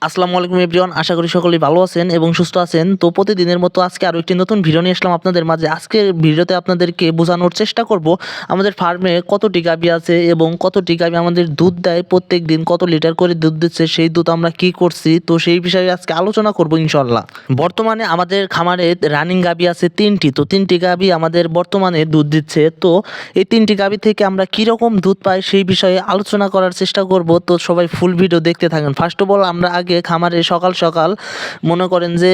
আসসালামু আলাইকুম এভরিওয়ান, আশা করি সকলেই ভালো আছেন এবং সুস্থ আছেন। তো প্রতিদিনের মতো আজকে আরও একটি নতুন ভিডিও নিয়ে আসলাম আপনাদের মাঝে। আজকের ভিডিওতে আপনাদেরকে বোঝানোর চেষ্টা করব আমাদের ফার্মে কতটি গাভী আছে এবং কতটি গাভী আমাদের দুধ দেয়, প্রত্যেক দিন কত লিটার করে দুধ দিচ্ছে, সেই দুধ আমরা কি করছি, তো সেই বিষয়ে আজকে আলোচনা করব ইনশাল্লাহ। বর্তমানে আমাদের খামারে রানিং গাভী আছে তিনটি, তো তিনটি গাভী আমাদের বর্তমানে দুধ দিচ্ছে। তো এই তিনটি গাভী থেকে আমরা কীরকম দুধ পাই সেই বিষয়ে আলোচনা করার চেষ্টা করব। তো সবাই ফুল ভিডিও দেখতে থাকেন। ফার্স্ট অফ অল আমরা আগে খামারে সকাল সকাল মনে করেন যে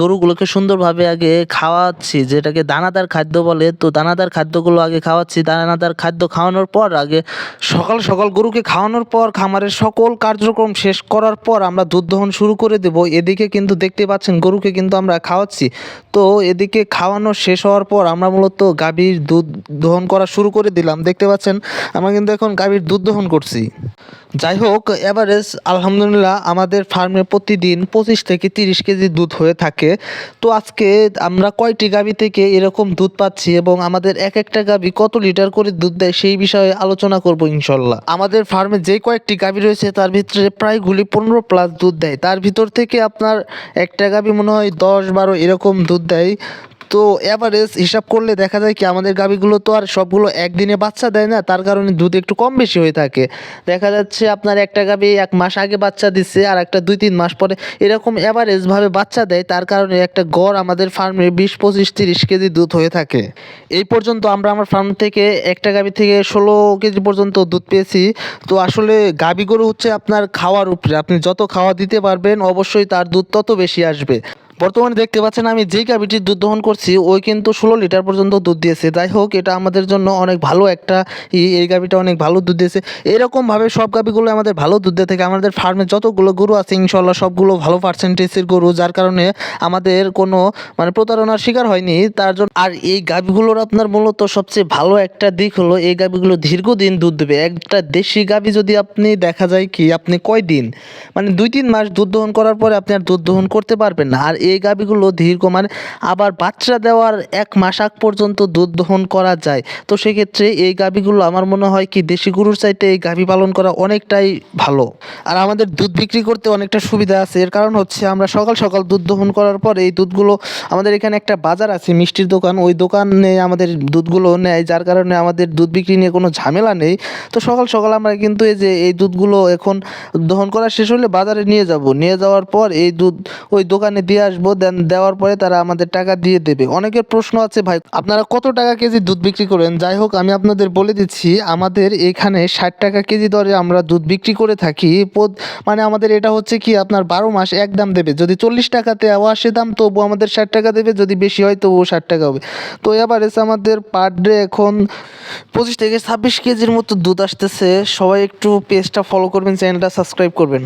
গরুগুলোকে সুন্দরভাবে আগে খাওয়াচ্ছি, যেটাকে দানাদার খাদ্য বলে। তো দানাদার খাদ্যগুলো আগে খাওয়াচ্ছি। দানাদার খাদ্য খাওয়ানোর পর আগে সকাল সকাল গরুকে খাওয়ানোর পর খামারের সকল কার্যক্রম শেষ করার পর আমরা দুধ দহন শুরু করে দেব। এদিকে কিন্তু দেখতে পাচ্ছেন গরুকে কিন্তু আমরা খাওয়াচ্ছি। তো এদিকে খাওয়ানো শেষ হওয়ার পর আমরা মূলত গাভীর দুধ দহন করা শুরু করে দিলাম। দেখতে পাচ্ছেন আমরা কিন্তু এখন গাভীর দুধ দহন করছি। যাই হোক, এভারেজ আলহামদুলিল্লাহ আমাদের ফার্মে প্রতিদিন 25 থেকে 30 কেজি দুধ হয়ে থাকে। তো আজকে আমরা কয়টি গাভী থেকে এরকম দুধ পাচ্ছি এবং আমাদের এক একটা গাভী কত লিটার করে দুধ দেয় সেই বিষয়ে আলোচনা করব ইনশাল্লাহ। আমাদের ফার্মে যে কয়েকটি গাভী রয়েছে তার ভিতরে প্রায়গুলি 15+ দুধ দেয়। তার ভিতর থেকে আপনার একটা গাভী মনে হয় 10-12 এরকম দুধ দেয়। তো এভারেজ হিসাব করলে দেখা যায় কি আমাদের গাভীগুলো তো আর সবগুলো একদিনে বাচ্চা দেয় না, তার কারণে দুধ একটু কম বেশি হয়ে থাকে। দেখা যাচ্ছে আপনার একটা গাভী 1 মাস আগে বাচ্চা দিচ্ছে আর একটা 2-3 মাস পরে, এরকম এভারেজভাবে বাচ্চা দেয়। তার কারণে একটা গড় আমাদের ফার্মে 20-25-30 কেজি দুধ হয়ে থাকে। এই পর্যন্ত আমরা আমার ফার্ম থেকে একটা গাভী থেকে 16 কেজি পর্যন্ত দুধ পেয়েছি। তো আসলে গাভী গরু হচ্ছে আপনার খাওয়ার উপরে, আপনি যত খাওয়া দিতে পারবেন অবশ্যই তার দুধ তত বেশি আসবে। বর্তমানে দেখতে পাচ্ছেন আমি যেই গাভীটির দুধ দহন করছি ওই কিন্তু 16 লিটার পর্যন্ত দুধ দিয়েছে। যাই হোক, এটা আমাদের জন্য অনেক ভালো একটা এই গাভীটা অনেক ভালো দুধ দিয়েছে। এরকমভাবে সব গাভীগুলো আমাদের ভালো দুধ দিয়ে থাকে। আমাদের ফার্মে যতগুলো গরু আছে ইনশাল্লাহ সবগুলো ভালো পার্সেন্টেজের গরু, যার কারণে আমাদের কোনো প্রতারণার শিকার হয়নি তার জন্য। আর এই গাভীগুলোর আপনার মূলত সবচেয়ে ভালো একটা দিক হলো এই গাভীগুলো দীর্ঘদিন দুধ দেবে। একটা দেশি গাভী যদি আপনি দেখা যায় কি আপনি কয়দিন 2-3 মাস দুধ দহন করার পরে আপনি আর দুধ দহন করতে পারবেন না। আর এই গাভীগুলো দীর্ঘ আবার বাচ্চা দেওয়ার 1 মাস আগ পর্যন্ত দুধ দহন করা যায়। তো সেক্ষেত্রে এই গাভীগুলো আমার মনে হয় কি দেশি গরুর চাইতে এই গাভী পালন করা অনেকটাই ভালো। আর আমাদের দুধ বিক্রি করতে অনেকটা সুবিধা আছে। এর কারণ হচ্ছে আমরা সকাল সকাল দুধ দহন করার পর এই দুধগুলো আমাদের এখানে একটা বাজার আছে, মিষ্টির দোকান, ওই দোকানে আমাদের দুধগুলো নেয়, যার কারণে আমাদের দুধ বিক্রি নিয়ে কোনো ঝামেলা নেই। তো সকাল সকাল আমরা কিন্তু এই দুধগুলো এখন দহন করা শেষ হলে বাজারে নিয়ে যাব, নিয়ে যাওয়ার পর এই দুধ ওই দোকানে দিয়ে আসবো। দেন দেওয়ার পরে তারা আমাদের টাকা দিয়ে দেবে। অনেকের প্রশ্ন আছে, ভাই আপনারা কত টাকা কেজি দুধ বিক্রি করেন? যাই হোক, আমি আপনাদের বলে দিচ্ছি আমাদের এখানে 60 টাকা কেজি দরে আমরা দুধ বিক্রি করে থাকি। আমাদের এটা হচ্ছে কি আপনার 12 মাস এক দাম দেবে। যদি 40 টাকাতে আসে দাম তবু আমাদের 60 টাকা দেবে, যদি বেশি হয় তবুও 60 টাকা হবে। তো এভারেজ আমাদের পার ডে এখন 25 থেকে 26 কেজির মতো দুধ আসতেছে। সবাই একটু পেজটা ফলো করবেন, চ্যানেলটা সাবস্ক্রাইব করবেন।